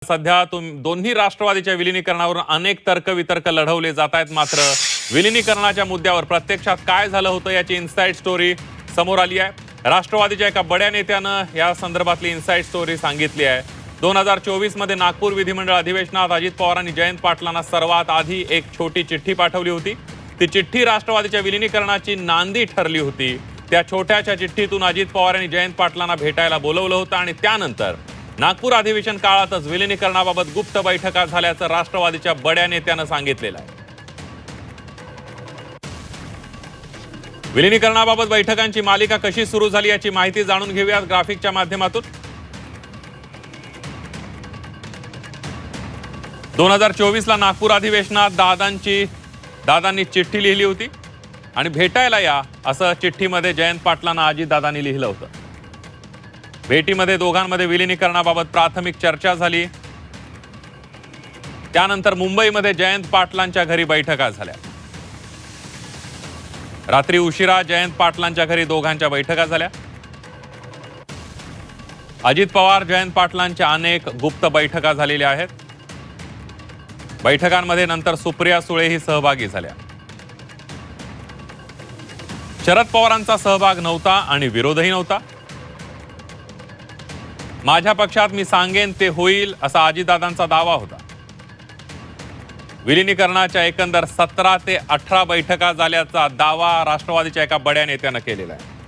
सध्या दोन्ही राष्ट्रवादीच्या विलीनीकरणावरून अनेक तर्कवितर्क लढवले जात आहेत। मात्र विलीनीकरणाच्या मुद्द्यावर प्रत्यक्षात काय झालं होतं याची इनसाइड स्टोरी समोर आली आहे। राष्ट्रवादीच्या एका बड्या नेत्यानं या संदर्भातली इनसाइड स्टोरी सांगितली आहे। 2024 मध्ये नागपूर विधिमंडळ अधिवेशनात अजित पवारांनी जयंत पाटलांना सर्वात आधी एक छोटी चिठ्ठी पाठवली होती। ती चिठ्ठी राष्ट्रवादीच्या विलीनीकरणाची नांदी ठरली होती। त्या छोट्याशा चिठ्ठीतून अजित पवार यांनी जयंत पाटलांना भेटायला बोलवलं होतं आणि त्यानंतर नागपूर अधिवेशन काळातच विलीनीकरणाबाबत गुप्त बैठका झाल्याचं राष्ट्रवादीच्या बड्या नेत्यानं सांगितलेलं आहे। विलीनीकरणाबाबत बैठकांची मालिका कशी सुरू झाली याची माहिती जाणून घेऊयात ग्राफिकच्या माध्यमातून। 2024 ला नागपूर अधिवेशनात दादांनी चिठ्ठी लिहिली होती आणि भेटायला या असं चिठ्ठीमध्ये जयंत पाटलांना अजितदादांनी लिहिलं होतं। भेटीमध्ये दोघांमध्ये विलीनीकरणाबाबत प्राथमिक चर्चा झाली। त्यानंतर मुंबईमध्ये जयंत पाटलांच्या घरी बैठका झाल्या। रात्री उशिरा जयंत पाटलांच्या घरी दोघांच्या बैठका झाल्या। अजित पवार जयंत पाटलांच्या अनेक गुप्त बैठका झालेल्या आहेत। बैठकांमध्ये नंतर सुप्रिया सुळेही सहभागी झाल्या। शरद पवारांचा सहभाग नव्हता आणि विरोधही नव्हता। माझ्या पक्षात मी सांगेन ते होईल असा अजितदादांचा दावा होता। विलीनीकरणाच्या एकंदर 17 ते 18 बैठका झाल्याचा दावा राष्ट्रवादीच्या एका बड्या नेत्यानं केलेला आहे।